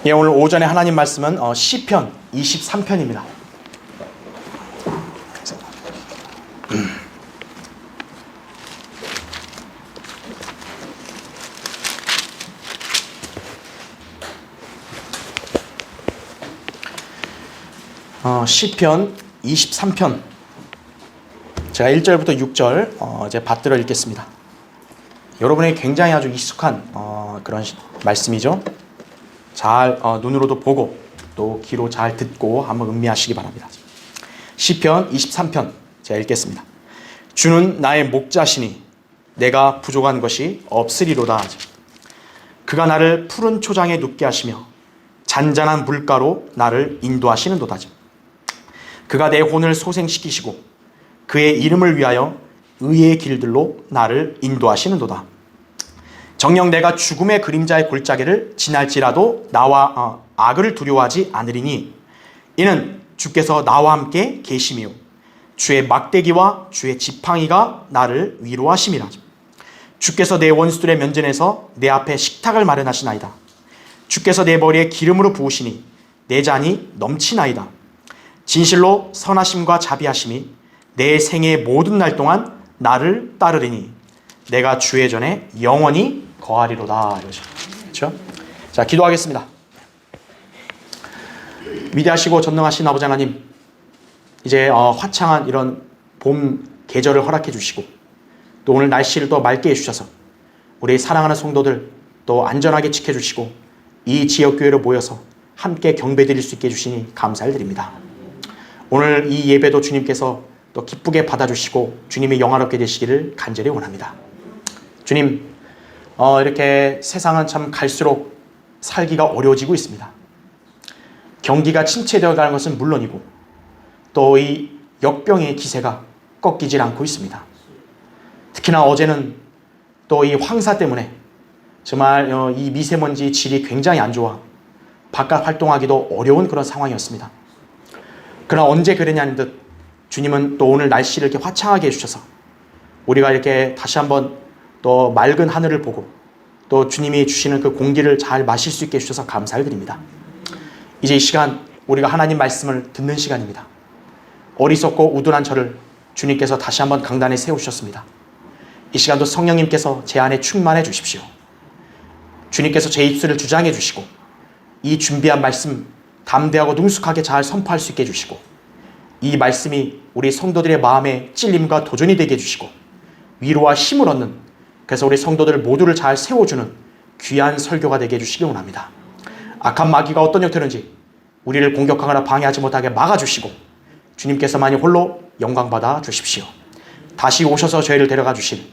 예, 오늘 오전에 하나님 말씀은 시편 23편입니다. 시편 23편 제가 1절부터 6절 이제 받들어 읽겠습니다. 여러분에게 굉장히 아주 익숙한 그런 말씀이죠. 잘 눈으로도 보고 또 귀로 잘 듣고 한번 음미하시기 바랍니다. 시편 23편 제가 읽겠습니다. 주는 나의 목자시니 내가 부족한 것이 없으리로다. 그가 나를 푸른 초장에 눕게 하시며 잔잔한 물가로 나를 인도하시는도다. 그가 내 혼을 소생시키시고 그의 이름을 위하여 의의 길들로 나를 인도하시는도다. 정녕 내가 죽음의 그림자의 골짜기를 지날지라도 나와 악을 두려워하지 않으리니 이는 주께서 나와 함께 계심이요 주의 막대기와 주의 지팡이가 나를 위로하심이라. 주께서 내 원수들의 면전에서 내 앞에 식탁을 마련하시나이다. 주께서 내 머리에 기름으로 부으시니 내 잔이 넘치나이다. 진실로 선하심과 자비하심이 내 생의 모든 날 동안 나를 따르리니 내가 주의 전에 영원히 거하리로다. 그렇죠? 자, 기도하겠습니다. 위대하시고 전능하신 아버지 하나님, 이제 화창한 이런 봄 계절을 허락해 주시고 또 오늘 날씨를 더 맑게 해주셔서 우리 사랑하는 성도들 또 안전하게 지켜주시고 이 지역교회로 모여서 함께 경배드릴 수 있게 해주시니 감사를 드립니다. 오늘 이 예배도 주님께서 또 기쁘게 받아주시고 주님이 영화롭게 되시기를 간절히 원합니다. 주님, 이렇게 세상은 참 갈수록 살기가 어려워지고 있습니다. 경기가 침체되어 가는 것은 물론이고 또 이 역병의 기세가 꺾이질 않고 있습니다. 특히나 어제는 또 이 황사 때문에 정말 이 미세먼지 질이 굉장히 안 좋아 바깥 활동하기도 어려운 그런 상황이었습니다. 그러나 언제 그러냐는 듯 주님은 또 오늘 날씨를 이렇게 화창하게 해주셔서 우리가 이렇게 다시 한번 또 맑은 하늘을 보고 또 주님이 주시는 그 공기를 잘 마실 수 있게 해주셔서 감사를 드립니다. 이제 이 시간 우리가 하나님 말씀을 듣는 시간입니다. 어리석고 우둔한 저를 주님께서 다시 한번 강단에 세우셨습니다. 이 시간도 성령님께서 제 안에 충만해 주십시오. 주님께서 제 입술을 주장해 주시고 이 준비한 말씀 담대하고 능숙하게 잘 선포할 수 있게 해주시고 이 말씀이 우리 성도들의 마음에 찔림과 도전이 되게 해주시고 위로와 힘을 얻는, 그래서 우리 성도들 모두를 잘 세워주는 귀한 설교가 되게 해주시기 원합니다. 악한 마귀가 어떤 형태는지 우리를 공격하거나 방해하지 못하게 막아주시고 주님께서만이 홀로 영광받아 주십시오. 다시 오셔서 저희를 데려가 주실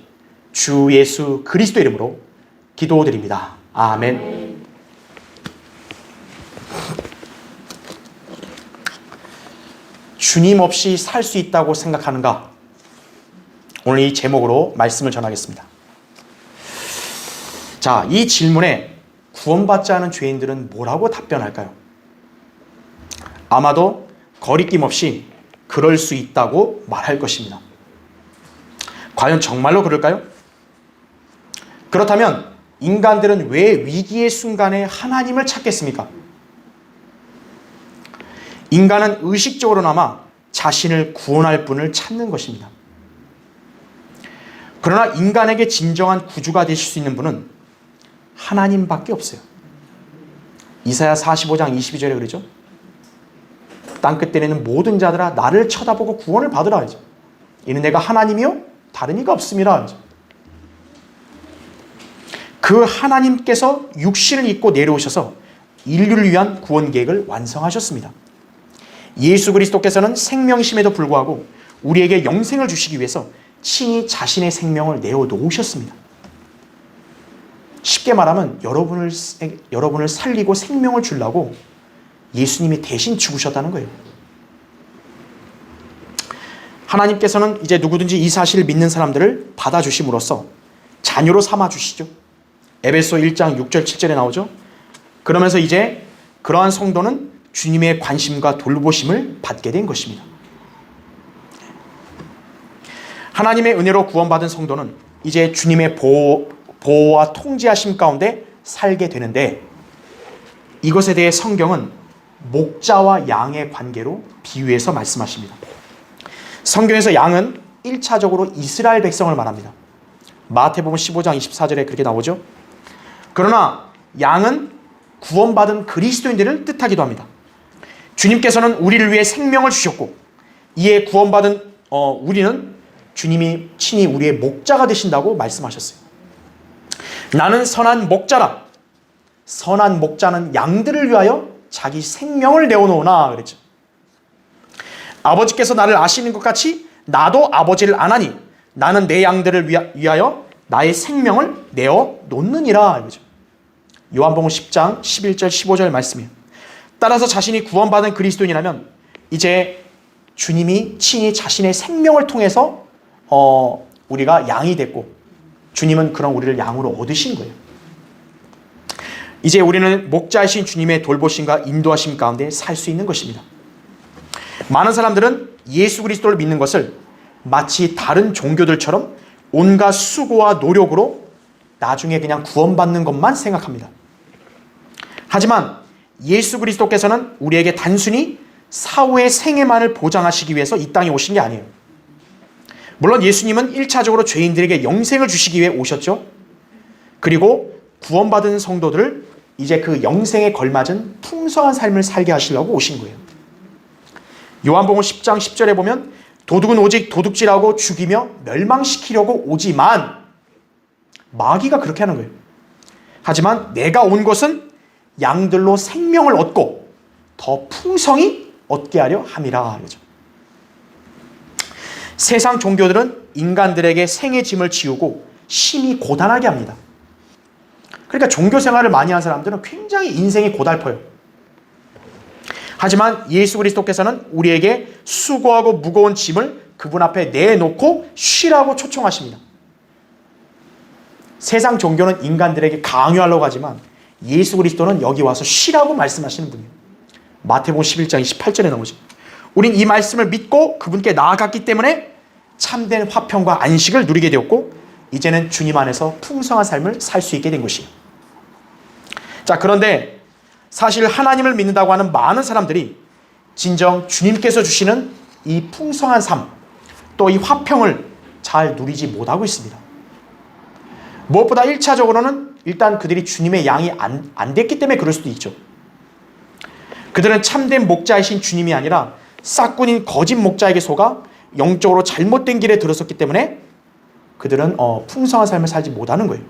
주 예수 그리스도 이름으로 기도드립니다. 아멘. 주님 없이 살 수 있다고 생각하는가? 오늘 이 제목으로 말씀을 전하겠습니다. 자, 이 질문에 구원받지 않은 죄인들은 뭐라고 답변할까요? 아마도 거리낌 없이 그럴 수 있다고 말할 것입니다. 과연 정말로 그럴까요? 그렇다면 인간들은 왜 위기의 순간에 하나님을 찾겠습니까? 인간은 의식적으로나마 자신을 구원할 분을 찾는 것입니다. 그러나 인간에게 진정한 구주가 되실 수 있는 분은 하나님밖에 없어요. 이사야 45장 22절에 그러죠. 땅끝에 있는 모든 자들아 나를 쳐다보고 구원을 받으라 하죠. 이는 내가 하나님이요 다른 이가 없음이라 하죠. 그 하나님께서 육신을 입고 내려오셔서 인류를 위한 구원 계획을 완성하셨습니다. 예수 그리스도께서는 생명이심에도 불구하고 우리에게 영생을 주시기 위해서 친히 자신의 생명을 내어놓으셨습니다. 쉽게 말하면 여러분을 살리고 생명을 주려고 예수님이 대신 죽으셨다는 거예요. 하나님께서는 이제 누구든지 이 사실을 믿는 사람들을 받아주심으로써 자녀로 삼아주시죠. 에베소 1장 6절 7절에 나오죠. 그러면서 이제 그러한 성도는 주님의 관심과 돌보심을 받게 된 것입니다. 하나님의 은혜로 구원받은 성도는 이제 주님의 보호와 통제하심 가운데 살게 되는데 이것에 대해 성경은 목자와 양의 관계로 비유해서 말씀하십니다. 성경에서 양은 1차적으로 이스라엘 백성을 말합니다. 마태복음 15장 24절에 그렇게 나오죠. 그러나 양은 구원받은 그리스도인들을 뜻하기도 합니다. 주님께서는 우리를 위해 생명을 주셨고 이에 구원받은 우리는 주님이 친히 우리의 목자가 되신다고 말씀하셨어요. 나는 선한 목자라. 선한 목자는 양들을 위하여 자기 생명을 내어놓으나 그랬죠. 아버지께서 나를 아시는 것 같이 나도 아버지를 아나니 나는 내 양들을 위하여 나의 생명을 내어놓느니라. 그랬죠. 요한복음 10장 11절 15절 말씀이에요. 따라서 자신이 구원받은 그리스도인이라면 이제 주님이 친히 자신의 생명을 통해서 우리가 양이 됐고 주님은 그런 우리를 양으로 얻으신 거예요. 이제 우리는 목자이신 주님의 돌보심과 인도하심 가운데 살 수 있는 것입니다. 많은 사람들은 예수 그리스도를 믿는 것을 마치 다른 종교들처럼 온갖 수고와 노력으로 나중에 그냥 구원받는 것만 생각합니다. 하지만 예수 그리스도께서는 우리에게 단순히 사후의 생애만을 보장하시기 위해서 이 땅에 오신 게 아니에요. 물론 예수님은 1차적으로 죄인들에게 영생을 주시기 위해 오셨죠. 그리고 구원받은 성도들을 이제 그 영생에 걸맞은 풍성한 삶을 살게 하시려고 오신 거예요. 요한복음 10장 10절에 보면 도둑은 오직 도둑질하고 죽이며 멸망시키려고 오지만 마귀가 그렇게 하는 거예요. 하지만 내가 온 것은 양들로 생명을 얻고 더 풍성히 얻게 하려 함이라. 그러죠. 세상 종교들은 인간들에게 생의 짐을 지우고 심히 고단하게 합니다. 그러니까 종교 생활을 많이 한 사람들은 굉장히 인생이 고달퍼요. 하지만 예수 그리스도께서는 우리에게 수고하고 무거운 짐을 그분 앞에 내놓고 쉬라고 초청하십니다. 세상 종교는 인간들에게 강요하려고 하지만 예수 그리스도는 여기 와서 쉬라고 말씀하시는 분이에요. 마태복음 11장 28절에 나오죠. 우린 이 말씀을 믿고 그분께 나아갔기 때문에 참된 화평과 안식을 누리게 되었고 이제는 주님 안에서 풍성한 삶을 살 수 있게 된 것이에요. 자, 그런데 사실 하나님을 믿는다고 하는 많은 사람들이 진정 주님께서 주시는 이 풍성한 삶, 또 이 화평을 잘 누리지 못하고 있습니다. 무엇보다 1차적으로는 일단 그들이 주님의 양이 안 됐기 때문에 그럴 수도 있죠. 그들은 참된 목자이신 주님이 아니라 싹군인 거짓 목자에게 속아 영적으로 잘못된 길에 들어섰기 때문에 그들은 풍성한 삶을 살지 못하는 거예요.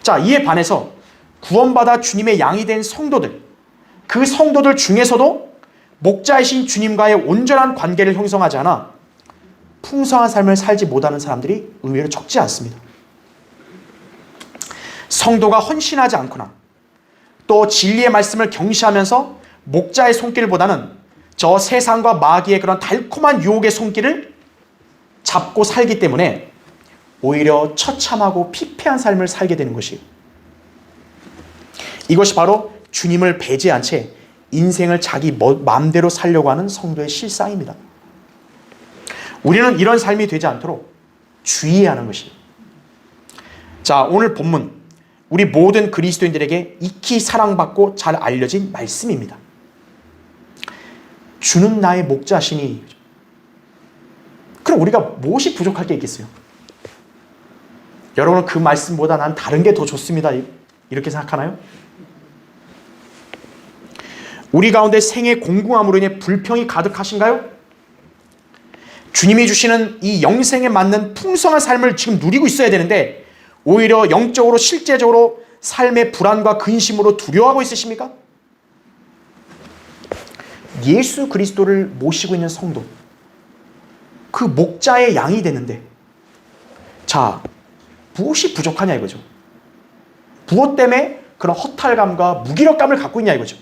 자, 이에 반해서 구원받아 주님의 양이 된 성도들, 그 성도들 중에서도 목자이신 주님과의 온전한 관계를 형성하지 않아 풍성한 삶을 살지 못하는 사람들이 의외로 적지 않습니다. 성도가 헌신하지 않거나 또 진리의 말씀을 경시하면서 목자의 손길보다는 저 세상과 마귀의 그런 달콤한 유혹의 손길을 잡고 살기 때문에 오히려 처참하고 피폐한 삶을 살게 되는 것이에요. 이것이 바로 주님을 배제한 채 인생을 자기 마음대로 살려고 하는 성도의 실상입니다. 우리는 이런 삶이 되지 않도록 주의해야 하는 것이에요. 자, 오늘 본문 우리 모든 그리스도인들에게 익히 사랑받고 잘 알려진 말씀입니다. 주는 나의 목자시니. 그럼 우리가 무엇이 부족할 게 있겠어요? 여러분은 그 말씀보다 난 다른 게 더 좋습니다, 이렇게 생각하나요? 우리 가운데 생의 공궁함으로 인해 불평이 가득하신가요? 주님이 주시는 이 영생에 맞는 풍성한 삶을 지금 누리고 있어야 되는데 오히려 영적으로 실제적으로 삶의 불안과 근심으로 두려워하고 있으십니까? 예수 그리스도를 모시고 있는 성도, 그 목자의 양이 되는데 자, 무엇이 부족하냐 이거죠. 무엇 때문에 그런 허탈감과 무기력감을 갖고 있냐 이거죠.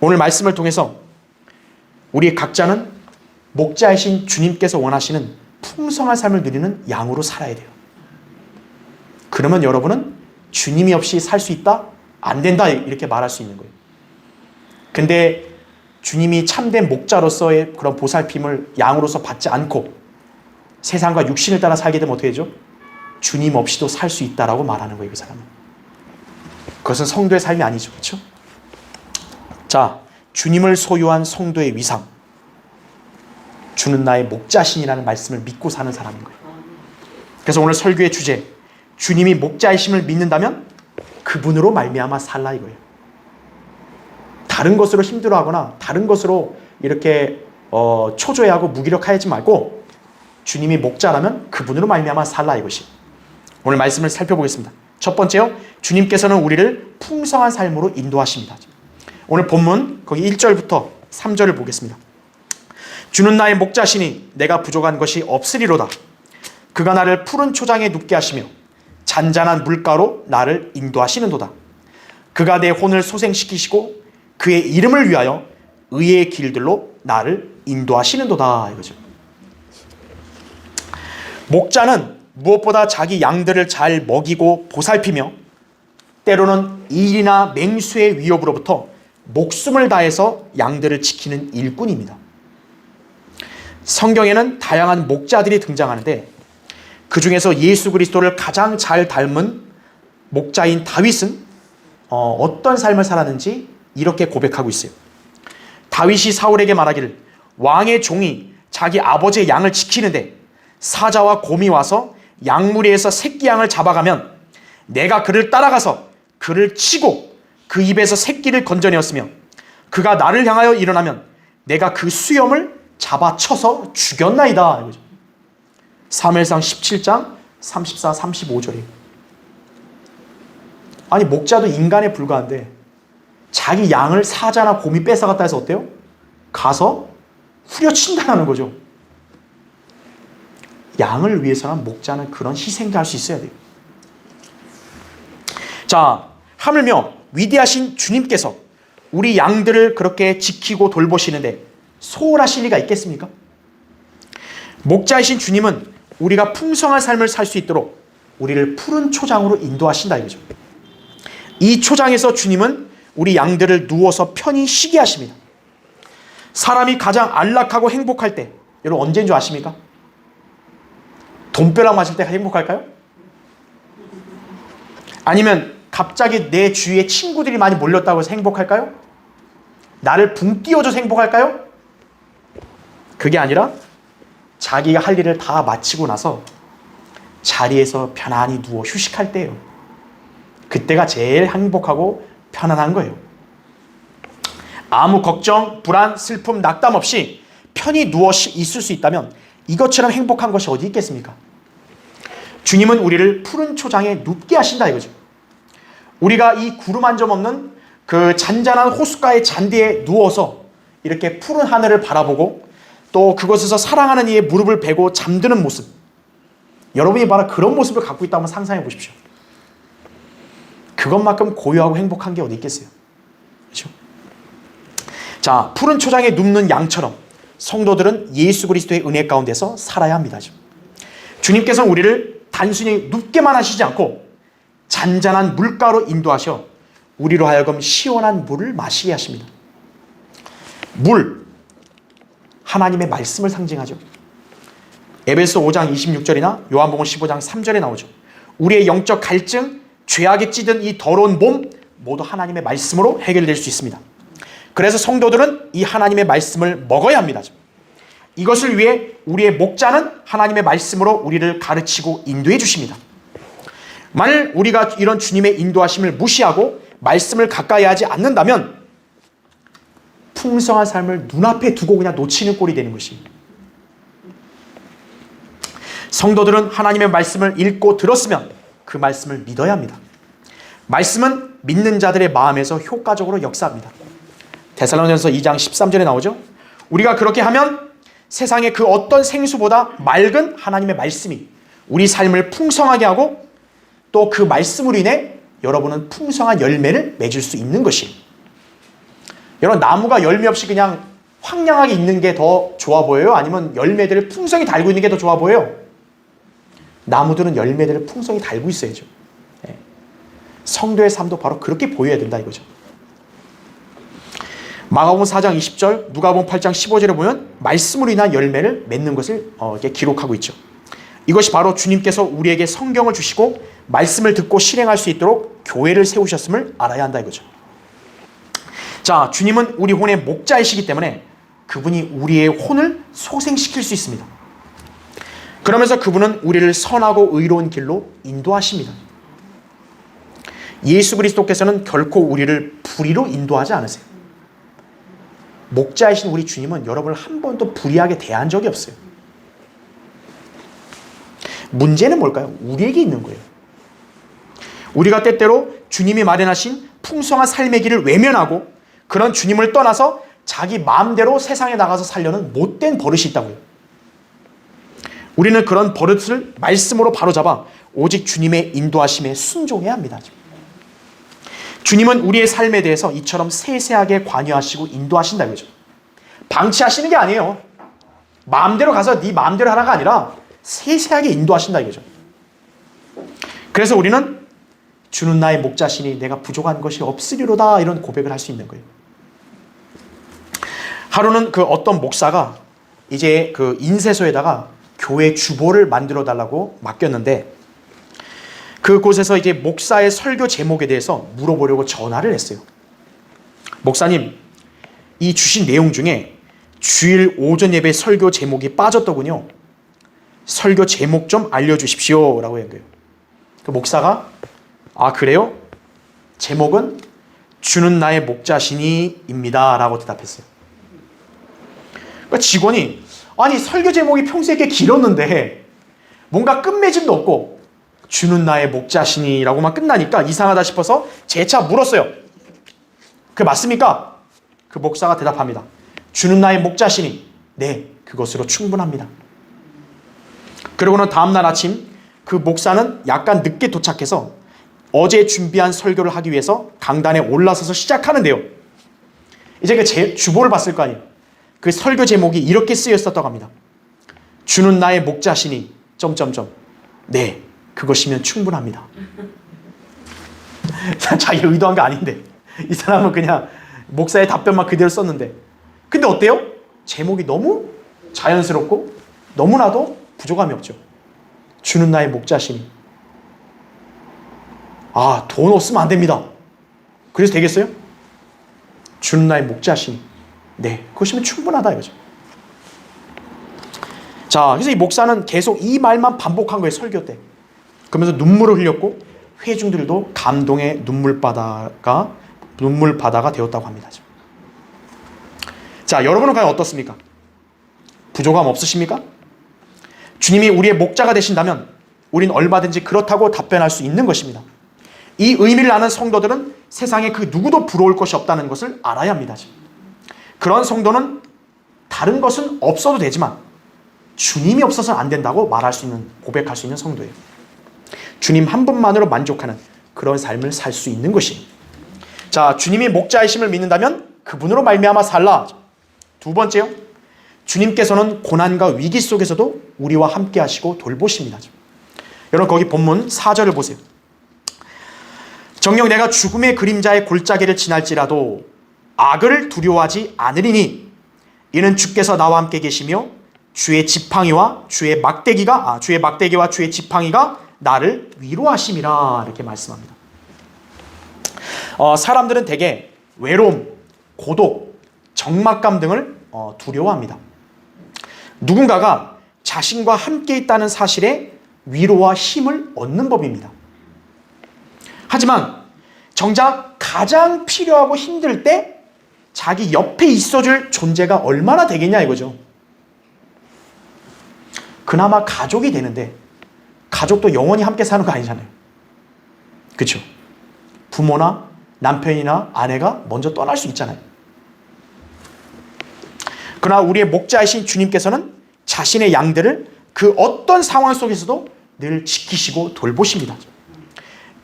오늘 말씀을 통해서 우리 각자는 목자이신 주님께서 원하시는 풍성한 삶을 누리는 양으로 살아야 돼요. 그러면 여러분은 주님이 없이 살 수 있다? 안 된다 이렇게 말할 수 있는 거예요. 근데 주님이 참된 목자로서의 그런 보살핌을 양으로서 받지 않고 세상과 육신을 따라 살게 되면 어떻게 되죠? 주님 없이도 살 수 있다라고 말하는 거예요, 그 사람은. 그것은 성도의 삶이 아니죠. 그렇죠? 자, 주님을 소유한 성도의 위상. 주는 나의 목자신이라는 말씀을 믿고 사는 사람인 거예요. 그래서 오늘 설교의 주제, 주님이 목자이심을 믿는다면 그분으로 말미암아 살라 이거예요. 다른 것으로 힘들어하거나 다른 것으로 이렇게 초조해하고 무기력하지 말고 주님이 목자라면 그분으로 말미암아 살라 이것이. 오늘 말씀을 살펴보겠습니다. 첫 번째요, 주님께서는 우리를 풍성한 삶으로 인도하십니다. 오늘 본문 거기 1절부터 3절을 보겠습니다. 주는 나의 목자시니 내가 부족한 것이 없으리로다. 그가 나를 푸른 초장에 눕게 하시며 잔잔한 물가로 나를 인도하시는도다. 그가 내 혼을 소생시키시고 그의 이름을 위하여 의의 길들로 나를 인도하시는도다 이거죠. 목자는 무엇보다 자기 양들을 잘 먹이고 보살피며 때로는 일이나 맹수의 위협으로부터 목숨을 다해서 양들을 지키는 일꾼입니다. 성경에는 다양한 목자들이 등장하는데 그 중에서 예수 그리스도를 가장 잘 닮은 목자인 다윗은 어떤 삶을 살았는지 이렇게 고백하고 있어요. 다윗이 사울에게 말하기를 왕의 종이 자기 아버지의 양을 지키는데 사자와 곰이 와서 양무리에서 새끼 양을 잡아가면 내가 그를 따라가서 그를 치고 그 입에서 새끼를 건져내었으며 그가 나를 향하여 일어나면 내가 그 수염을 잡아쳐서 죽였나이다. 사무엘상 17장 34, 35절이에요. 아니 목자도 인간에 불과한데 자기 양을 사자나 곰이 뺏어갔다 해서 어때요? 가서 후려친다는 거죠. 양을 위해서는 목자는 그런 희생도 할 수 있어야 돼요. 자, 하물며 위대하신 주님께서 우리 양들을 그렇게 지키고 돌보시는데 소홀하실 리가 있겠습니까? 목자이신 주님은 우리가 풍성한 삶을 살 수 있도록 우리를 푸른 초장으로 인도하신다 이거죠. 이 초장에서 주님은 우리 양들을 누워서 편히 쉬게 하십니다. 사람이 가장 안락하고 행복할 때, 여러분 언제인 줄 아십니까? 돈벼락 맞을 때 행복할까요? 아니면 갑자기 내 주위에 친구들이 많이 몰렸다고 해서 행복할까요? 나를 붕 띄워줘서 행복할까요? 그게 아니라 자기가 할 일을 다 마치고 나서 자리에서 편안히 누워 휴식할 때예요. 그때가 제일 행복하고 편안한 거예요. 아무 걱정, 불안, 슬픔, 낙담 없이 편히 누워 있을 수 있다면 이것처럼 행복한 것이 어디 있겠습니까? 주님은 우리를 푸른 초장에 눕게 하신다 이거죠. 우리가 이 구름 한 점 없는 그 잔잔한 호숫가의 잔디에 누워서 이렇게 푸른 하늘을 바라보고 또 그곳에서 사랑하는 이의 무릎을 베고 잠드는 모습, 여러분이 바로 그런 모습을 갖고 있다면 상상해 보십시오. 그것만큼 고요하고 행복한 게 어디 있겠어요? 그렇죠? 자, 푸른 초장에 눕는 양처럼 성도들은 예수 그리스도의 은혜 가운데서 살아야 합니다. 주님께서는 우리를 단순히 눕게만 하시지 않고 잔잔한 물가로 인도하셔 우리로 하여금 시원한 물을 마시게 하십니다. 물, 하나님의 말씀을 상징하죠. 에베소 5장 26절이나 요한복음 15장 3절에 나오죠. 우리의 영적 갈증, 죄악에 찌든 이 더러운 몸 모두 하나님의 말씀으로 해결될 수 있습니다. 그래서 성도들은 이 하나님의 말씀을 먹어야 합니다. 이것을 위해 우리의 목자는 하나님의 말씀으로 우리를 가르치고 인도해 주십니다. 만일 우리가 이런 주님의 인도하심을 무시하고 말씀을 가까이 하지 않는다면 풍성한 삶을 눈앞에 두고 그냥 놓치는 꼴이 되는 것이. 성도들은 하나님의 말씀을 읽고 들었으면 그 말씀을 믿어야 합니다. 말씀은 믿는 자들의 마음에서 효과적으로 역사합니다. 데살로니가서 2장 13절에 나오죠. 우리가 그렇게 하면 세상의 그 어떤 생수보다 맑은 하나님의 말씀이 우리 삶을 풍성하게 하고 또 그 말씀으로 인해 여러분은 풍성한 열매를 맺을 수 있는 것이에요. 여러분, 나무가 열매 없이 그냥 황량하게 있는 게 더 좋아 보여요? 아니면 열매들을 풍성히 달고 있는 게 더 좋아 보여요? 나무들은 열매들을 풍성히 달고 있어야죠. 성도의 삶도 바로 그렇게 보여야 된다 이거죠. 마가복음 4장 20절, 누가복음 8장 15절에 보면 말씀으로 인한 열매를 맺는 것을 이렇게 기록하고 있죠. 이것이 바로 주님께서 우리에게 성경을 주시고 말씀을 듣고 실행할 수 있도록 교회를 세우셨음을 알아야 한다 이거죠. 자, 주님은 우리 혼의 목자이시기 때문에 그분이 우리의 혼을 소생시킬 수 있습니다. 그러면서 그분은 우리를 선하고 의로운 길로 인도하십니다. 예수 그리스도께서는 결코 우리를 불의로 인도하지 않으세요. 목자이신 우리 주님은 여러분을 한 번도 불의하게 대한 적이 없어요. 문제는 뭘까요? 우리에게 있는 거예요. 우리가 때때로 주님이 마련하신 풍성한 삶의 길을 외면하고 그런 주님을 떠나서 자기 마음대로 세상에 나가서 살려는 못된 버릇이 있다고요. 우리는 그런 버릇을 말씀으로 바로잡아 오직 주님의 인도하심에 순종해야 합니다. 주님은 우리의 삶에 대해서 이처럼 세세하게 관여하시고 인도하신다 이거죠. 방치하시는 게 아니에요. 마음대로 가서 네 마음대로 하라가 아니라 세세하게 인도하신다 이거죠. 그래서 우리는 주는 나의 목자시니 내가 부족한 것이 없으리로다 이런 고백을 할 수 있는 거예요. 하루는 그 어떤 목사가 이제 그 인쇄소에다가 교회 주보를 만들어 달라고 맡겼는데 그곳에서 이제 목사의 설교 제목에 대해서 물어보려고 전화를 했어요. 목사님, 이 주신 내용 중에 주일 오전 예배 설교 제목이 빠졌더군요. 설교 제목 좀 알려주십시오 라고 한 거예요. 그 목사가 아 그래요? 제목은 주는 나의 목자시니입니다 라고 대답했어요. 그러니까 직원이 아니 설교 제목이 평소에 꽤 길었는데 뭔가 끝맺음도 없고 주는 나의 목자시니라고만 끝나니까 이상하다 싶어서 재차 물었어요. 그게 맞습니까? 그 목사가 대답합니다. 주는 나의 목자시니 네 그것으로 충분합니다. 그러고는 다음날 아침 그 목사는 약간 늦게 도착해서 어제 준비한 설교를 하기 위해서 강단에 올라서서 시작하는데요. 이제 그 주보를 봤을 거 아니에요. 그 설교 제목이 이렇게 쓰였었다고 합니다. 주는 나의 목자시니 점점점 네 그것이면 충분합니다. 자기가 의도한 게 아닌데 이 사람은 그냥 목사의 답변만 그대로 썼는데 근데 어때요? 제목이 너무 자연스럽고 너무나도 부족함이 없죠. 주는 나의 목자시니 아, 돈 없으면 안 됩니다. 그래서 되겠어요? 주는 나의 목자시니 네, 그것이면 충분하다 이거죠. 자, 그래서 이 목사는 계속 이 말만 반복한 거예요, 설교 때. 그러면서 눈물을 흘렸고 회중들도 감동의 눈물바다가 되었다고 합니다. 자, 여러분은 과연 어떻습니까? 부족함 없으십니까? 주님이 우리의 목자가 되신다면 우린 얼마든지 그렇다고 답변할 수 있는 것입니다. 이 의미를 아는 성도들은 세상에 그 누구도 부러울 것이 없다는 것을 알아야 합니다. 그런 성도는 다른 것은 없어도 되지만 주님이 없어서는 안 된다고 말할 수 있는, 고백할 수 있는 성도예요. 주님 한 분만으로 만족하는 그런 삶을 살 수 있는 것이. 자, 주님이 목자이심을 믿는다면 그분으로 말미암아 살라. 두 번째요. 주님께서는 고난과 위기 속에서도 우리와 함께 하시고 돌보십니다. 여러분 거기 본문 4절을 보세요. 정녕 내가 죽음의 그림자의 골짜기를 지날지라도 악을 두려워하지 않으리니 이는 주께서 나와 함께 계시며 주의 지팡이와 주의 막대기와 주의 지팡이가 나를 위로하심이라 이렇게 말씀합니다. 사람들은 대개 외로움, 고독, 적막감 등을 두려워합니다. 누군가가 자신과 함께 있다는 사실에 위로와 힘을 얻는 법입니다. 하지만 정작 가장 필요하고 힘들 때 자기 옆에 있어줄 존재가 얼마나 되겠냐 이거죠. 그나마 가족이 되는데 가족도 영원히 함께 사는 거 아니잖아요. 그렇죠? 부모나 남편이나 아내가 먼저 떠날 수 있잖아요. 그러나 우리의 목자이신 주님께서는 자신의 양들을 그 어떤 상황 속에서도 늘 지키시고 돌보십니다.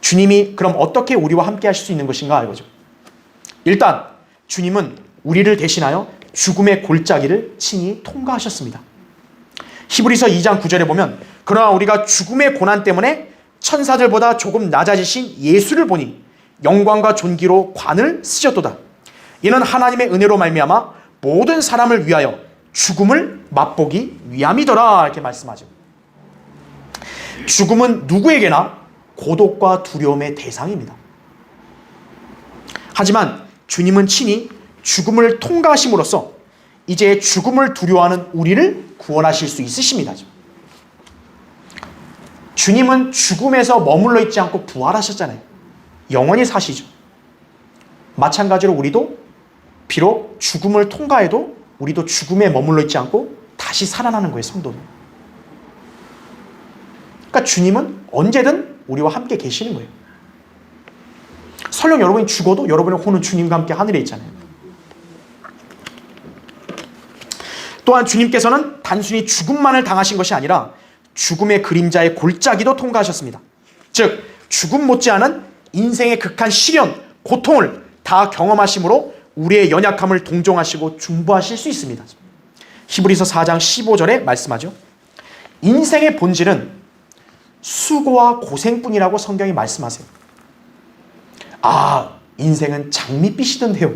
주님이 그럼 어떻게 우리와 함께 하실 수 있는 것인가 이거죠. 일단 주님은 우리를 대신하여 죽음의 골짜기를 친히 통과하셨습니다. 히브리서 2장 9절에 보면 그러나 우리가 죽음의 고난 때문에 천사들보다 조금 낮아지신 예수를 보니 영광과 존귀로 관을 쓰셨도다. 이는 하나님의 은혜로 말미암아 모든 사람을 위하여 죽음을 맛보기 위함이더라 이렇게 말씀하죠. 죽음은 누구에게나 고독과 두려움의 대상입니다. 하지만 주님은 친히 죽음을 통과하심으로써 이제 죽음을 두려워하는 우리를 구원하실 수 있으십니다. 주님은 죽음에서 머물러 있지 않고 부활하셨잖아요. 영원히 사시죠. 마찬가지로 우리도 비록 죽음을 통과해도 우리도 죽음에 머물러 있지 않고 다시 살아나는 거예요, 성도는. 그러니까 주님은 언제든 우리와 함께 계시는 거예요. 설령 여러분이 죽어도 여러분의 혼은 주님과 함께 하늘에 있잖아요. 또한 주님께서는 단순히 죽음만을 당하신 것이 아니라 죽음의 그림자의 골짜기도 통과하셨습니다. 즉 죽음 못지않은 인생의 극한 시련, 고통을 다 경험하심으로 우리의 연약함을 동정하시고 중보하실 수 있습니다. 히브리서 4장 15절에 말씀하죠. 인생의 본질은 수고와 고생뿐이라고 성경이 말씀하세요. 아, 인생은 장밋빛이던데요.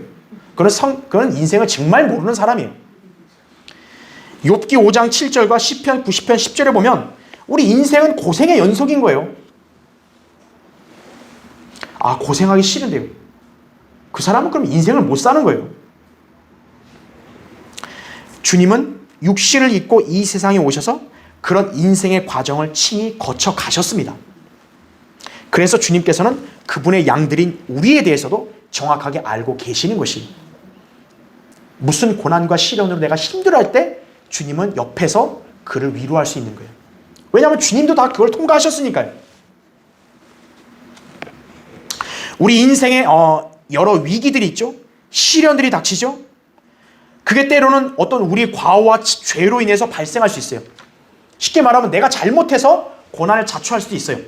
그건 인생을 정말 모르는 사람이에요. 욥기 5장 7절과 시편 90편 10절에 보면 우리 인생은 고생의 연속인 거예요. 아, 고생하기 싫은데요. 그 사람은 그럼 인생을 못 사는 거예요. 주님은 육신을 입고 이 세상에 오셔서 그런 인생의 과정을 친히 거쳐 가셨습니다. 그래서 주님께서는 그분의 양들인 우리에 대해서도 정확하게 알고 계시는 것이, 무슨 고난과 시련으로 내가 힘들어할 때 주님은 옆에서 그를 위로할 수 있는 거예요. 왜냐하면 주님도 다 그걸 통과하셨으니까요. 우리 인생에 여러 위기들이 있죠. 시련들이 닥치죠. 그게 때로는 어떤 우리 과오와 죄로 인해서 발생할 수 있어요. 쉽게 말하면 내가 잘못해서 고난을 자초할 수도 있어요.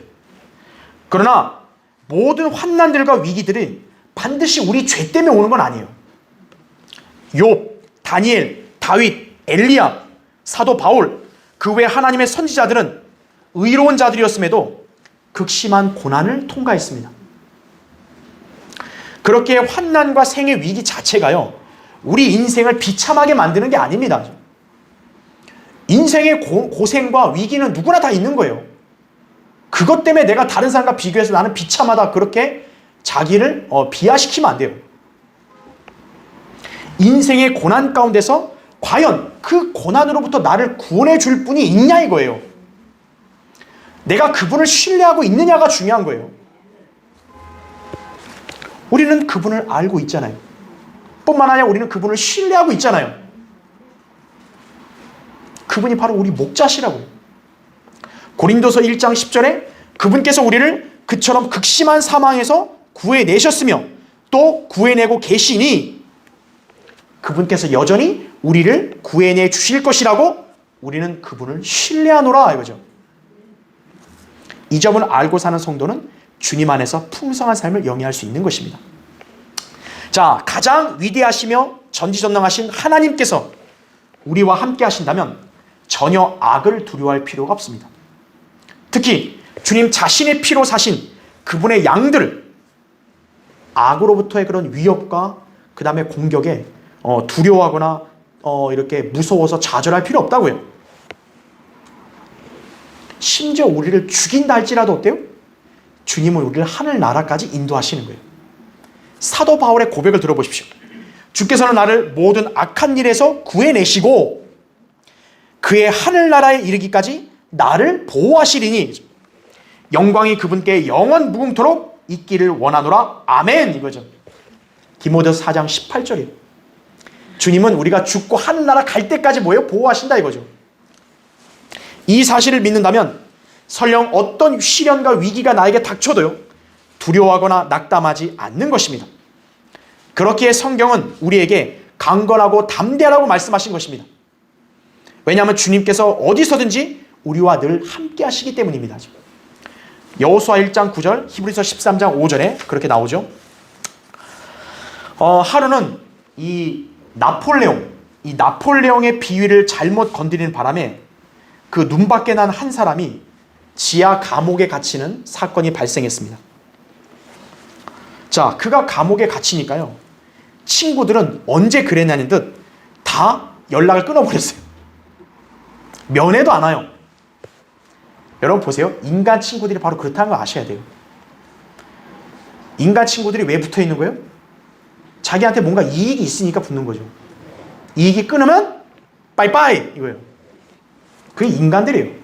그러나 모든 환난들과 위기들이 반드시 우리 죄 때문에 오는 건 아니에요. 욥, 다니엘, 다윗, 엘리야, 사도 바울, 그 외 하나님의 선지자들은 의로운 자들이었음에도 극심한 고난을 통과했습니다. 그렇게 환난과 생의 위기 자체가요, 우리 인생을 비참하게 만드는 게 아닙니다. 인생의 고생과 위기는 누구나 다 있는 거예요. 그것 때문에 내가 다른 사람과 비교해서 나는 비참하다, 그렇게 자기를 비하시키면 안 돼요. 인생의 고난 가운데서 과연 그 고난으로부터 나를 구원해 줄 분이 있냐 이거예요. 내가 그분을 신뢰하고 있느냐가 중요한 거예요. 우리는 그분을 알고 있잖아요. 뿐만 아니라 우리는 그분을 신뢰하고 있잖아요. 그분이 바로 우리 목자시라고요. 고린도서 1장 10절에 그분께서 우리를 그처럼 극심한 사망에서 구해내셨으며 또 구해내고 계시니 그분께서 여전히 우리를 구해내 주실 것이라고 우리는 그분을 신뢰하노라 이거죠. 이 점을 알고 사는 성도는 주님 안에서 풍성한 삶을 영위할 수 있는 것입니다. 자, 가장 위대하시며 전지전능하신 하나님께서 우리와 함께 하신다면 전혀 악을 두려워할 필요가 없습니다. 특히 주님 자신의 피로 사신 그분의 양들을 악으로부터의 그런 위협과 그 다음에 공격에 두려워하거나 이렇게 무서워서 좌절할 필요 없다고요. 심지어 우리를 죽인다 할지라도 어때요? 주님은 우리를 하늘나라까지 인도하시는 거예요. 사도 바울의 고백을 들어보십시오. 주께서는 나를 모든 악한 일에서 구해내시고 그의 하늘나라에 이르기까지 나를 보호하시리니 영광이 그분께 영원 무궁토록 있기를 원하노라. 아멘 이거죠. 디모데서 4장 18절이에요. 주님은 우리가 죽고 하늘나라 갈 때까지 뭐예요? 보호하신다 이거죠. 이 사실을 믿는다면 설령 어떤 시련과 위기가 나에게 닥쳐도요, 두려워하거나 낙담하지 않는 것입니다. 그렇기에 성경은 우리에게 강건하고 담대하라고 말씀하신 것입니다. 왜냐하면 주님께서 어디서든지 우리와 늘 함께 하시기 때문입니다. 여호수아 1장 9절, 히브리서 13장 5절에 그렇게 나오죠. 하루는 이 나폴레옹의 비위를 잘못 건드리는 바람에 그 눈밖에 난 한 사람이 지하 감옥에 갇히는 사건이 발생했습니다. 자, 그가 감옥에 갇히니까요, 친구들은 언제 그랬냐는 듯 다 연락을 끊어버렸어요. 면회도 안 와요. 여러분 보세요. 인간 친구들이 바로 그렇다는 거 아셔야 돼요. 인간 친구들이 왜 붙어 있는 거예요? 자기한테 뭔가 이익이 있으니까 붙는 거죠. 이익이 끊으면 빠이빠이 이거예요. 그게 인간들이에요.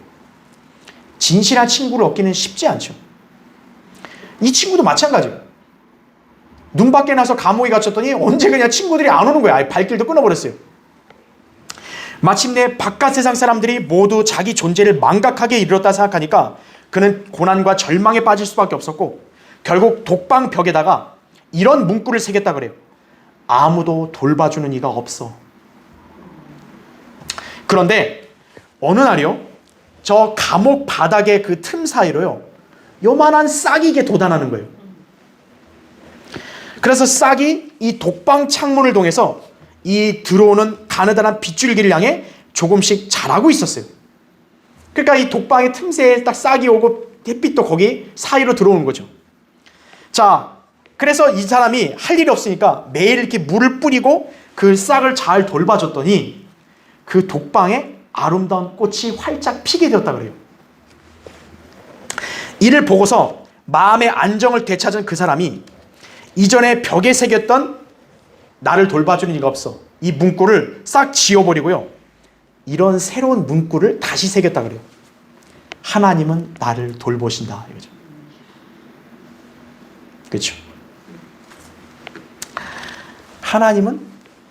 진실한 친구를 얻기는 쉽지 않죠. 이 친구도 마찬가지예요. 눈 밖에 나서 감옥에 갇혔더니 언제 그냥 친구들이 안 오는 거야. 아예 발길도 끊어버렸어요. 마침내 바깥 세상 사람들이 모두 자기 존재를 망각하게 이르렀다 생각하니까 그는 고난과 절망에 빠질 수밖에 없었고 결국 독방벽에다가 이런 문구를 새겼다 그래요. 아무도 돌봐주는 이가 없어. 그런데 어느 날이요, 저 감옥 바닥의 그 틈 사이로요, 요만한 싹이 이게 돋아나는 거예요. 그래서 싹이 이 독방 창문을 통해서 이 들어오는 가느다란 빗줄기를 향해 조금씩 자라고 있었어요. 그러니까 이 독방의 틈새에 딱 싹이 오고 햇빛도 거기 사이로 들어오는 거죠. 자, 그래서 이 사람이 할 일이 없으니까 매일 이렇게 물을 뿌리고 그 싹을 잘 돌봐줬더니 그 독방에 아름다운 꽃이 활짝 피게 되었다 그래요. 이를 보고서 마음의 안정을 되찾은 그 사람이 이전에 벽에 새겼던 나를 돌봐주는 이가 없어, 이 문구를 싹 지워버리고요, 이런 새로운 문구를 다시 새겼다 그래요. 하나님은 나를 돌보신다 이거죠. 그렇죠? 하나님은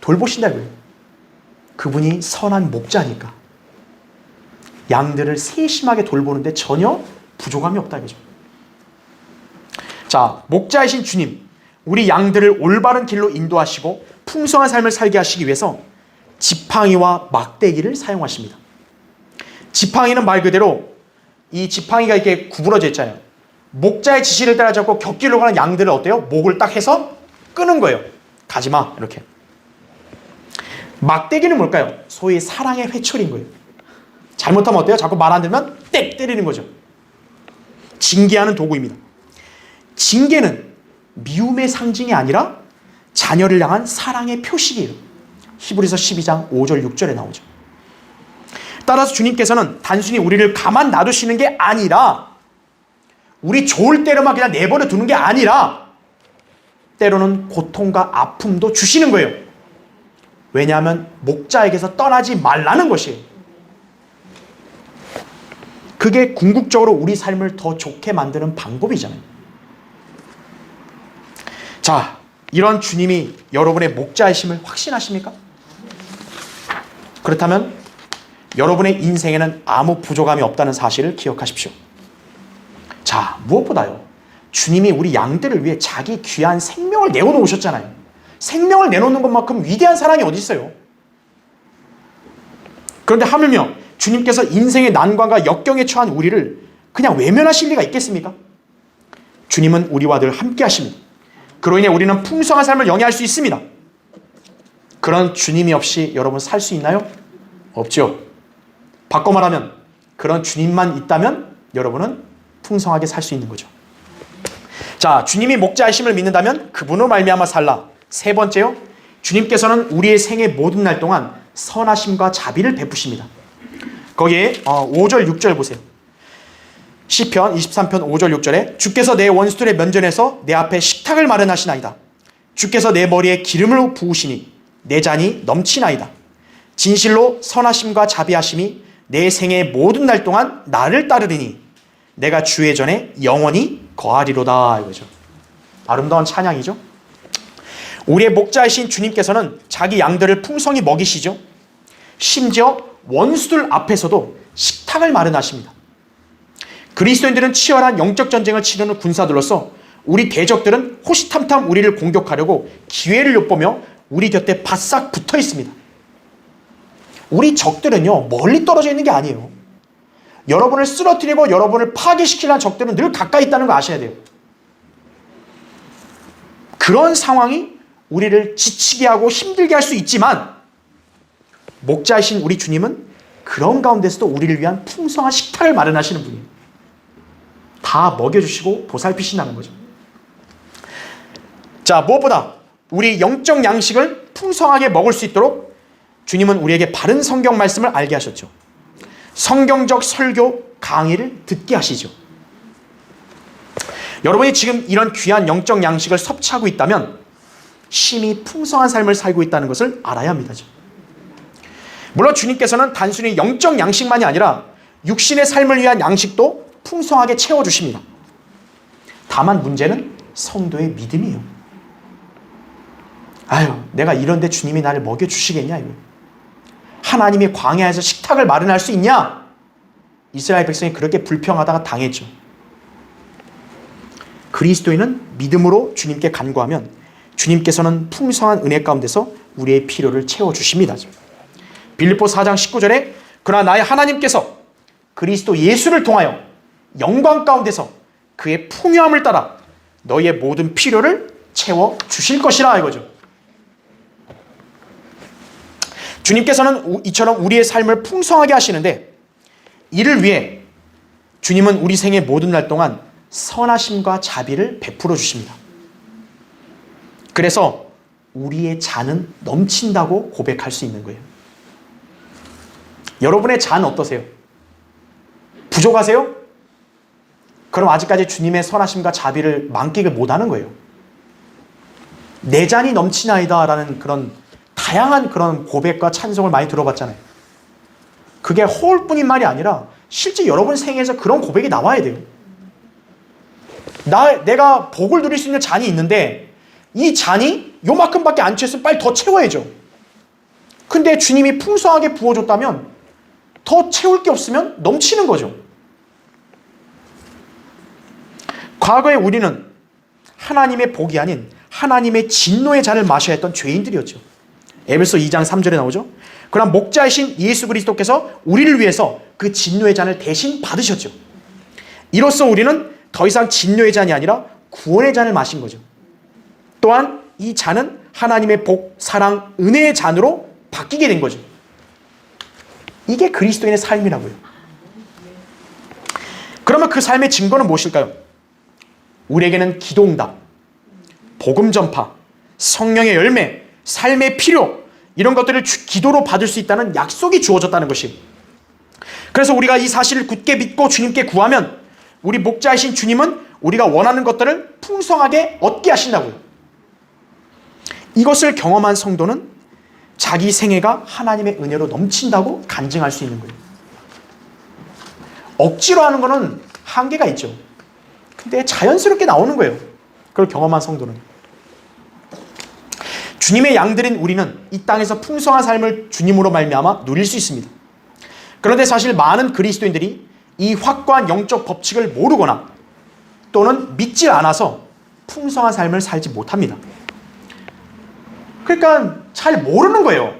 돌보신다 이거예요. 그분이 선한 목자니까 양들을 세심하게 돌보는데 전혀 부족함이 없다 이거죠. 자, 목자이신 주님, 우리 양들을 올바른 길로 인도하시고 풍성한 삶을 살게 하시기 위해서 지팡이와 막대기를 사용하십니다. 지팡이는 말 그대로 이 지팡이가 이렇게 구부러져 있잖아요. 목자의 지시를 따라잡고 곁길로 가는 양들을 어때요? 목을 딱 해서 끄는 거예요. 가지마 이렇게. 막대기는 뭘까요? 소위 사랑의 회초리인 거예요. 잘못하면 어때요? 자꾸 말 안 들으면 땡 때리는 거죠. 징계하는 도구입니다. 징계는 미움의 상징이 아니라 자녀를 향한 사랑의 표식이에요. 히브리서 12장 5절 6절에 나오죠. 따라서 주님께서는 단순히 우리를 가만 놔두시는 게 아니라, 우리 좋을 때로만 그냥 내버려 두는 게 아니라 때로는 고통과 아픔도 주시는 거예요. 왜냐하면 목자에게서 떠나지 말라는 것이에요. 그게 궁극적으로 우리 삶을 더 좋게 만드는 방법이잖아요. 자, 이런 주님이 여러분의 목자이심을 확신하십니까? 그렇다면 여러분의 인생에는 아무 부족함이 없다는 사실을 기억하십시오. 자, 무엇보다요, 주님이 우리 양들을 위해 자기 귀한 생명을 내어놓으셨잖아요. 생명을 내놓는 것만큼 위대한 사랑이 어디 있어요? 그런데 하물며 주님께서 인생의 난관과 역경에 처한 우리를 그냥 외면하실 리가 있겠습니까? 주님은 우리와 늘 함께 하십니다. 그로 인해 우리는 풍성한 삶을 영위할 수 있습니다. 그런 주님이 없이 여러분 살 수 있나요? 없죠. 바꿔 말하면 그런 주님만 있다면 여러분은 풍성하게 살 수 있는 거죠. 자, 주님이 목자이심을 믿는다면 그분으로 말미암아 살라. 세 번째요, 주님께서는 우리의 생애 모든 날 동안 선하심과 자비를 베푸십니다. 거기에 5절 6절 보세요. 시편 23편 5절 6절에 주께서 내 원수들의 면전에서 내 앞에 식탁을 마련하시나이다. 주께서 내 머리에 기름을 부으시니 내 잔이 넘치나이다. 진실로 선하심과 자비하심이 내 생애 모든 날 동안 나를 따르리니 내가 주의 전에 영원히 거하리로다 이거죠. 아름다운 찬양이죠. 우리의 목자이신 주님께서는 자기 양들을 풍성히 먹이시죠. 심지어 원수들 앞에서도 식탁을 마련하십니다. 그리스도인들은 치열한 영적 전쟁을 치르는 군사들로서 우리 대적들은 호시탐탐 우리를 공격하려고 기회를 엿보며 우리 곁에 바싹 붙어 있습니다. 우리 적들은요, 멀리 떨어져 있는 게 아니에요. 여러분을 쓰러뜨리고 여러분을 파괴시키려는 적들은 늘 가까이 있다는 거 아셔야 돼요. 그런 상황이 우리를 지치게 하고 힘들게 할 수 있지만 목자이신 우리 주님은 그런 가운데서도 우리를 위한 풍성한 식탁을 마련하시는 분이에요. 다 먹여주시고 보살피신다는 거죠. 자, 무엇보다 우리 영적 양식을 풍성하게 먹을 수 있도록 주님은 우리에게 바른 성경 말씀을 알게 하셨죠. 성경적 설교, 강의를 듣게 하시죠. 여러분이 지금 이런 귀한 영적 양식을 섭취하고 있다면 심히 풍성한 삶을 살고 있다는 것을 알아야 합니다. 물론 주님께서는 단순히 영적 양식만이 아니라 육신의 삶을 위한 양식도 풍성하게 채워주십니다. 다만 문제는 성도의 믿음이에요. 아유, 내가 이런데 주님이 나를 먹여주시겠냐 이거. 하나님이 광야에서 식탁을 마련할 수 있냐? 이스라엘 백성이 그렇게 불평하다가 당했죠. 그리스도인은 믿음으로 주님께 간구하면 주님께서는 풍성한 은혜 가운데서 우리의 필요를 채워주십니다. 빌립보 4장 19절에 그러나 나의 하나님께서 그리스도 예수를 통하여 영광 가운데서 그의 풍요함을 따라 너희의 모든 필요를 채워주실 것이라 이거죠. 주님께서는 이처럼 우리의 삶을 풍성하게 하시는데 이를 위해 주님은 우리 생의 모든 날 동안 선하심과 자비를 베풀어 주십니다. 그래서 우리의 잔은 넘친다고 고백할 수 있는 거예요. 여러분의 잔 어떠세요? 부족하세요? 그럼 아직까지 주님의 선하심과 자비를 만끽을 못하는 거예요. 내 잔이 넘치나이다 라는 그런 다양한 그런 고백과 찬송을 많이 들어봤잖아요. 그게 허울뿐인 말이 아니라 실제 여러분 생애에서 그런 고백이 나와야 돼요. 내가 복을 누릴 수 있는 잔이 있는데 이 잔이 요만큼밖에 안 채웠으면 빨리 더 채워야죠. 근데 주님이 풍성하게 부어줬다면 더 채울 게 없으면 넘치는 거죠. 과거에 우리는 하나님의 복이 아닌 하나님의 진노의 잔을 마셔야 했던 죄인들이었죠. 에베소 2장 3절에 나오죠. 그러나 목자이신 예수 그리스도께서 우리를 위해서 그 진노의 잔을 대신 받으셨죠. 이로써 우리는 더 이상 진노의 잔이 아니라 구원의 잔을 마신 거죠. 또한 이 잔은 하나님의 복, 사랑, 은혜의 잔으로 바뀌게 된 거죠. 이게 그리스도인의 삶이라고요. 그러면 그 삶의 증거는 무엇일까요? 우리에게는 기도응답, 복음 전파, 성령의 열매, 삶의 필요 이런 것들을 기도로 받을 수 있다는 약속이 주어졌다는 것이. 그래서 우리가 이 사실을 굳게 믿고 주님께 구하면 우리 목자이신 주님은 우리가 원하는 것들을 풍성하게 얻게 하신다고요. 이것을 경험한 성도는 자기 생애가 하나님의 은혜로 넘친다고 간증할 수 있는 거예요. 억지로 하는 거는 한계가 있죠. 근데 자연스럽게 나오는 거예요. 그걸 경험한 성도는. 주님의 양들인 우리는 이 땅에서 풍성한 삶을 주님으로 말미암아 누릴 수 있습니다. 그런데 사실 많은 그리스도인들이 이 확고한 영적 법칙을 모르거나 또는 믿지 않아서 풍성한 삶을 살지 못합니다. 그러니까 잘 모르는 거예요.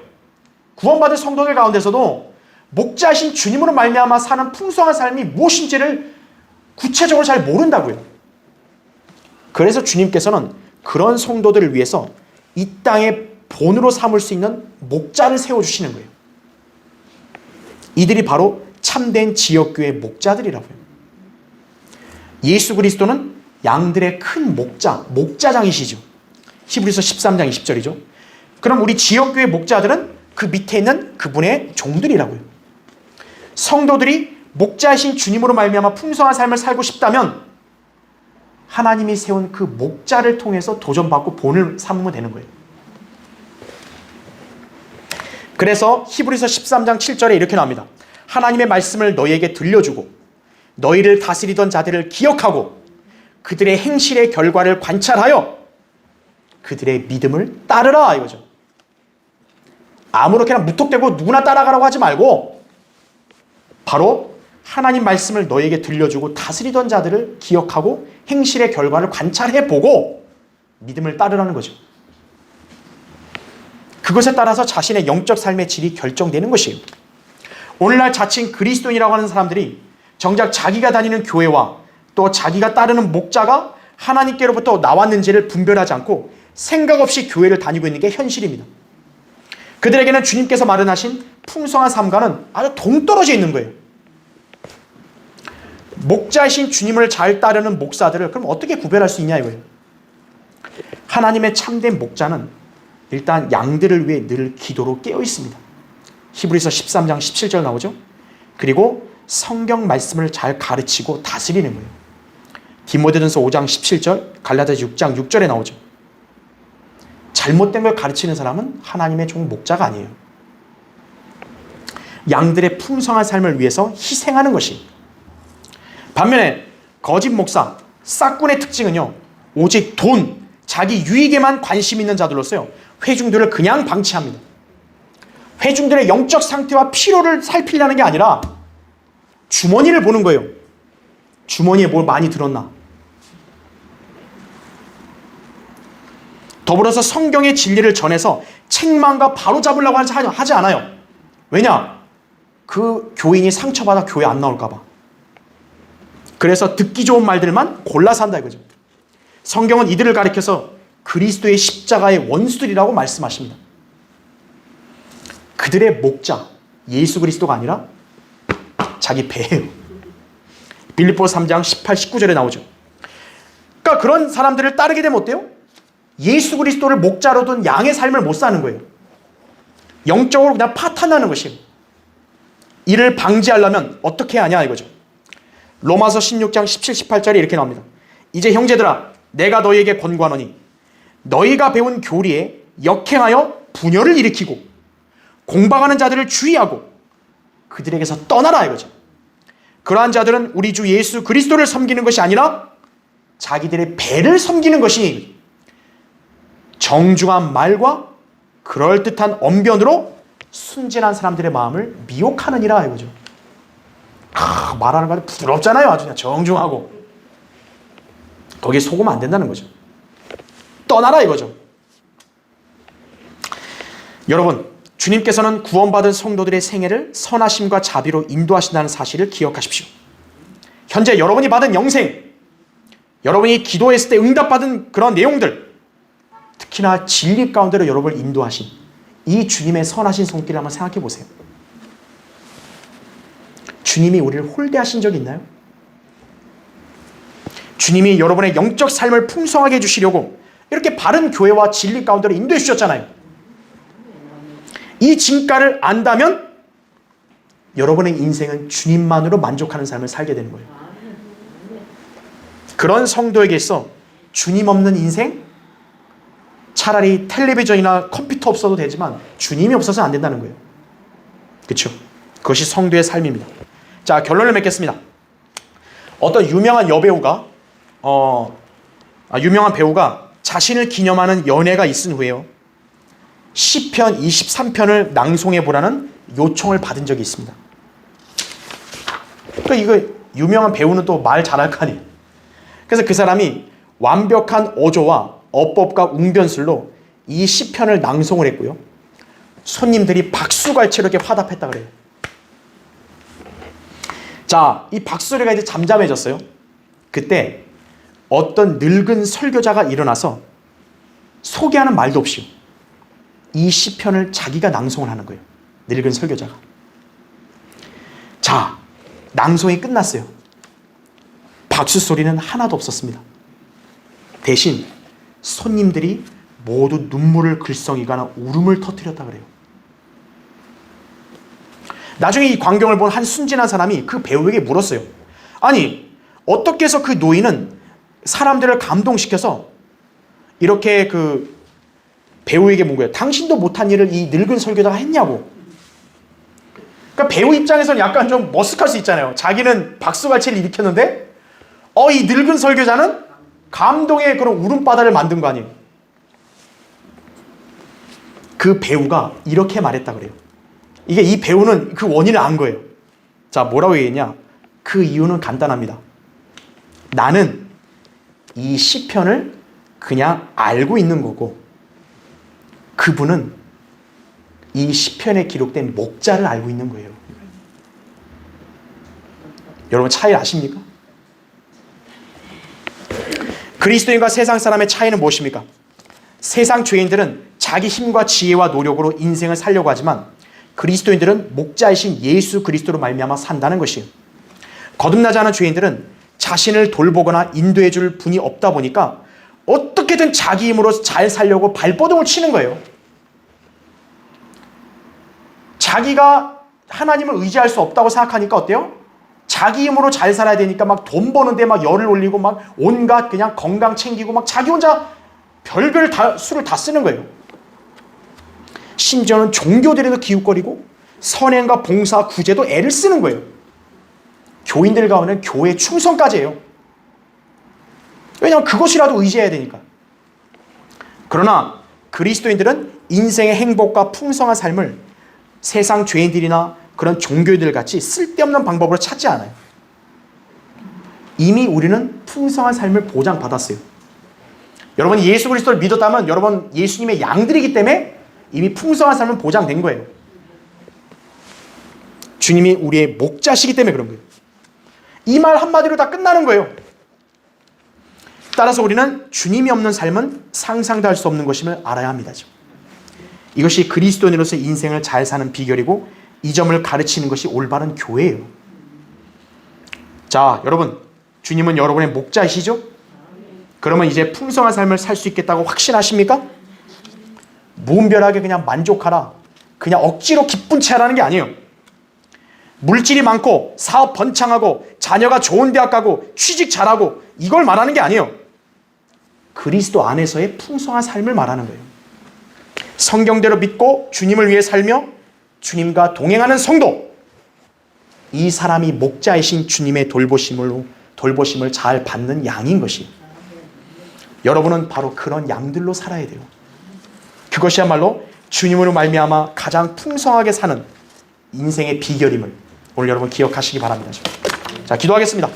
구원받은 성도들 가운데서도 목자이신 주님으로 말미암아 사는 풍성한 삶이 무엇인지를 구체적으로 잘 모른다고요. 그래서 주님께서는 그런 성도들을 위해서 이 땅의 본으로 삼을 수 있는 목자를 세워주시는 거예요. 이들이 바로 참된 지역교회 목자들이라고요. 예수 그리스도는 양들의 큰 목자장이시죠. 히브리서 13장 20절이죠. 그럼 우리 지역교회 목자들은 그 밑에 있는 그분의 종들이라고요. 성도들이 목자이신 주님으로 말미암아 풍성한 삶을 살고 싶다면 하나님이 세운 그 목자를 통해서 도전받고 본을 삼으면 되는 거예요. 그래서 히브리서 13장 7절에 이렇게 나옵니다. 하나님의 말씀을 너희에게 들려주고 너희를 다스리던 자들을 기억하고 그들의 행실의 결과를 관찰하여 그들의 믿음을 따르라 이거죠. 아무렇게나 무턱대고 누구나 따라가라고 하지 말고 바로 하나님 말씀을 너희에게 들려주고 다스리던 자들을 기억하고 행실의 결과를 관찰해보고 믿음을 따르라는 거죠. 그것에 따라서 자신의 영적 삶의 질이 결정되는 것이에요. 오늘날 자칭 그리스도인이라고 하는 사람들이 정작 자기가 다니는 교회와 또 자기가 따르는 목자가 하나님께로부터 나왔는지를 분별하지 않고 생각 없이 교회를 다니고 있는 게 현실입니다. 그들에게는 주님께서 마련하신 풍성한 삶과는 아주 동떨어져 있는 거예요. 목자이신 주님을 잘 따르는 목사들을 그럼 어떻게 구별할 수 있냐 이거예요. 하나님의 참된 목자는 일단 양들을 위해 늘 기도로 깨어 있습니다. 히브리서 13장 17절 나오죠. 그리고 성경 말씀을 잘 가르치고 다스리는 거예요. 디모데전서 5장 17절, 갈라디아서 6장 6절에 나오죠. 잘못된 걸 가르치는 사람은 하나님의 종 목자가 아니에요. 양들의 풍성한 삶을 위해서 희생하는 것이. 반면에 거짓 목사, 싹군의 특징은요, 오직 돈, 자기 유익에만 관심 있는 자들로서요, 회중들을 그냥 방치합니다. 회중들의 영적 상태와 필요를 살피려는 게 아니라 주머니를 보는 거예요. 주머니에 뭘 많이 들었나. 더불어서 성경의 진리를 전해서 책망과 바로잡으려고 하지 않아요. 왜냐? 그 교인이 상처받아 교회 안 나올까 봐. 그래서 듣기 좋은 말들만 골라서 한다 이거죠. 성경은 이들을 가리켜서 그리스도의 십자가의 원수들이라고 말씀하십니다. 그들의 목자, 예수 그리스도가 아니라 자기 배예요. 빌립보서 3장 18, 19절에 나오죠. 그러니까 그런 사람들을 따르게 되면 어때요? 예수 그리스도를 목자로 둔 양의 삶을 못 사는 거예요. 영적으로 그냥 파탄나는 것이에요. 이를 방지하려면 어떻게 하냐 이거죠. 로마서 16장 17, 18절에 이렇게 나옵니다. 이제 형제들아, 내가 너희에게 권고하노니 너희가 배운 교리에 역행하여 분열을 일으키고 공방하는 자들을 주의하고 그들에게서 떠나라 이거죠. 그러한 자들은 우리 주 예수 그리스도를 섬기는 것이 아니라 자기들의 배를 섬기는 것이니 정중한 말과 그럴듯한 언변으로 순진한 사람들의 마음을 미혹하느니라 이거죠. 말하는 거 아주 부드럽잖아요. 아주 그냥 정중하고. 거기에 속으면 안 된다는 거죠. 떠나라 이거죠. 여러분, 주님께서는 구원받은 성도들의 생애를 선하심과 자비로 인도하신다는 사실을 기억하십시오. 현재 여러분이 받은 영생, 여러분이 기도했을 때 응답받은 그런 내용들, 특히나 진리 가운데로 여러분을 인도하신 이 주님의 선하신 손길을 한번 생각해 보세요. 주님이 우리를 홀대하신 적이 있나요? 주님이 여러분의 영적 삶을 풍성하게 해주시려고 이렇게 바른 교회와 진리 가운데로 인도해 주셨잖아요. 이 진가를 안다면 여러분의 인생은 주님만으로 만족하는 삶을 살게 되는 거예요. 그런 성도에게 있어 주님 없는 인생? 차라리 텔레비전이나 컴퓨터 없어도 되지만 주님이 없어서 안 된다는 거예요. 그렇죠? 그것이 성도의 삶입니다. 자, 결론을 맺겠습니다. 어떤 유명한 여배우가 유명한 배우가 자신을 기념하는 연회가 있은 후에요, 시편 23편을 낭송해 보라는 요청을 받은 적이 있습니다. 그러니까 이거 유명한 배우는 또 말 잘할 거 아니에요. 그래서 그 사람이 완벽한 어조와 어법과 웅변술로 이 시편을 낭송을 했고요, 손님들이 박수갈채로 이렇게 화답했다 그래요. 자, 이 박수소리가 이제 잠잠해졌어요. 그때 어떤 늙은 설교자가 일어나서 소개하는 말도 없이 이 시편을 자기가 낭송을 하는 거예요. 늙은 설교자가. 자, 낭송이 끝났어요. 박수 소리는 하나도 없었습니다. 대신 손님들이 모두 눈물을 글썽이거나 울음을 터뜨렸다 그래요. 나중에 이 광경을 본 한 순진한 사람이 그 배우에게 물었어요. 아니, 어떻게 해서 그 노인은 사람들을 감동시켜서 이렇게 그 배우에게 묻은 거예요. 당신도 못한 일을 이 늙은 설교자가 했냐고. 그러니까 배우 입장에서는 약간 좀 머쓱할 수 있잖아요. 자기는 박수갈채를 일으켰는데 이 늙은 설교자는 감동의 그런 울음바다를 만든 거 아니에요. 그 배우가 이렇게 말했다 그래요. 이게 이 배우는 그 원인을 안 거예요. 자, 뭐라고 얘기했냐? 그 이유는 간단합니다. 나는 이 시편을 그냥 알고 있는 거고 그분은 이 시편에 기록된 목자를 알고 있는 거예요. 여러분 차이 아십니까? 그리스도인과 세상 사람의 차이는 무엇입니까? 세상 죄인들은 자기 힘과 지혜와 노력으로 인생을 살려고 하지만 그리스도인들은 목자이신 예수 그리스도로 말미암아 산다는 것이에요. 거듭나지 않은 죄인들은 자신을 돌보거나 인도해 줄 분이 없다 보니까 어떻게든 자기 힘으로 잘 살려고 발버둥을 치는 거예요. 자기가 하나님을 의지할 수 없다고 생각하니까 어때요? 자기 힘으로 잘 살아야 되니까 막 돈 버는데 막 열을 올리고 막 온갖 그냥 건강 챙기고 막 자기 혼자 별별 수를 다 쓰는 거예요. 심지어는 종교들에도 기웃거리고 선행과 봉사, 구제도 애를 쓰는 거예요. 교인들 가운데는 교회 충성까지 해요. 왜냐하면 그것이라도 의지해야 되니까. 그러나 그리스도인들은 인생의 행복과 풍성한 삶을 세상 죄인들이나 그런 종교인들 같이 쓸데없는 방법으로 찾지 않아요. 이미 우리는 풍성한 삶을 보장받았어요. 여러분이 예수 그리스도를 믿었다면 여러분 예수님의 양들이기 때문에 이미 풍성한 삶은 보장된 거예요. 주님이 우리의 목자시기 때문에 그런 거예요. 이 말 한마디로 다 끝나는 거예요. 따라서 우리는 주님이 없는 삶은 상상도 할 수 없는 것임을 알아야 합니다. 이것이 그리스도인으로서 인생을 잘 사는 비결이고 이 점을 가르치는 것이 올바른 교회예요. 자, 여러분, 주님은 여러분의 목자이시죠? 그러면 이제 풍성한 삶을 살 수 있겠다고 확신하십니까? 무분별하게 그냥 만족하라, 그냥 억지로 기쁜 채 하라는 게 아니에요. 물질이 많고 사업 번창하고 자녀가 좋은 대학 가고 취직 잘하고 이걸 말하는 게 아니에요. 그리스도 안에서의 풍성한 삶을 말하는 거예요. 성경대로 믿고 주님을 위해 살며 주님과 동행하는 성도, 이 사람이 목자이신 주님의 돌보심을 잘 받는 양인 것이, 여러분은 바로 그런 양들로 살아야 돼요. 그것이야말로 주님으로 말미암아 가장 풍성하게 사는 인생의 비결임을 오늘 여러분 기억하시기 바랍니다. 자, 기도하겠습니다.